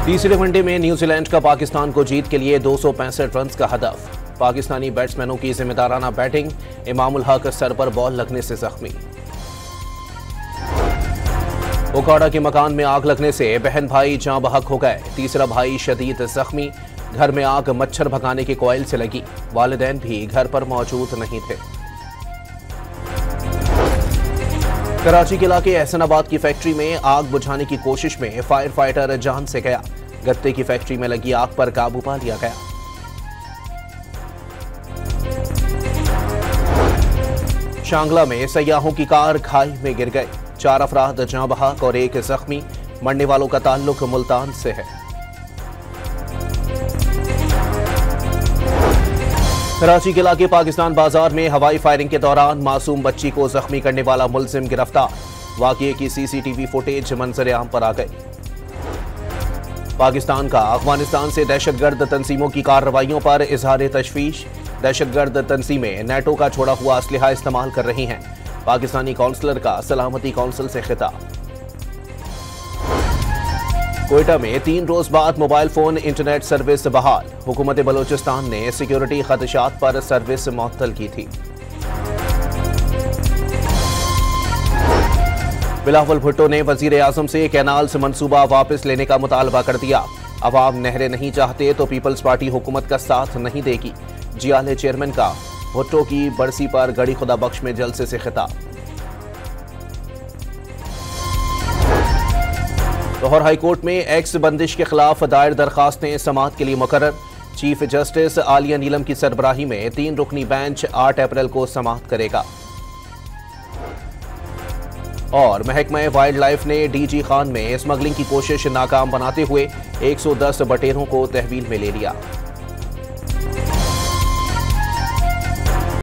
तीसरे वनडे में न्यूजीलैंड का पाकिस्तान को जीत के लिए 265 रन का हदफ। पाकिस्तानी बैट्समैनों की जिम्मेदाराना बैटिंग, इमामुल हक सर पर बॉल लगने से जख्मी। ओकाड़ा के मकान में आग लगने से बहन भाई जाँ बहक हो गए, तीसरा भाई शदीद जख्मी। घर में आग मच्छर भगाने के कॉइल से लगी, वालिदैन भी घर पर मौजूद नहीं थे। कराची के इलाके एहसनाबाद की फैक्ट्री में आग बुझाने की कोशिश में फायर फाइटर जान से गया। गत्ते की फैक्ट्री में लगी आग पर काबू पा लिया गया। शांगला में सयाहों की कार खाई में गिर गई, 4 अफराद जाँ बहक और 1 जख्मी। मरने वालों का ताल्लुक मुल्तान से है। कराची के इलाके पाकिस्तान बाजार में हवाई फायरिंग के दौरान मासूम बच्ची को जख्मी करने वाला मुलजिम गिरफ्तार। वाकये की सीसीटीवी फुटेज मंजर आम पर आ गई। पाकिस्तान का अफगानिस्तान से दहशतगर्द तंजीमों की कार्रवाइयों पर इजहार तशवीश। दहशतगर्द तंजीमें नेटो का छोड़ा हुआ असलहा इस्तेमाल कर रही हैं। पाकिस्तानी काउंसलर का सलामती काउंसिल से खिताब। कोयटा में 3 रोज बाद मोबाइल फोन इंटरनेट सर्विस बहाल। हुकूमत बलोचिस्तान ने सिक्योरिटी खदशात पर सर्विस मुअत्तल की थी। बिलावल भुट्टो ने वजीर आजम से कैनाल से मंसूबा वापस लेने का मुतालबा कर दिया। अवाम नहरें नहीं चाहते तो पीपल्स पार्टी हुकूमत का साथ नहीं देगी। जियाले चेयरमैन का भुट्टो की बरसी पर गड़ी खुदा बख्श में जलसे से खिताब। लाहौर हाईकोर्ट में एक्स बंदिश के खिलाफ दायर दरखास्तें समाअत के लिए मुकर्रर। चीफ जस्टिस आलिया नीलम की सरबराही में 3 रुकनी बेंच 8 अप्रैल को समाअत करेगा। और महकमा वाइल्ड लाइफ ने डीजी खान में स्मगलिंग की कोशिश नाकाम बनाते हुए 110 बटेरों को तहवील में ले लिया।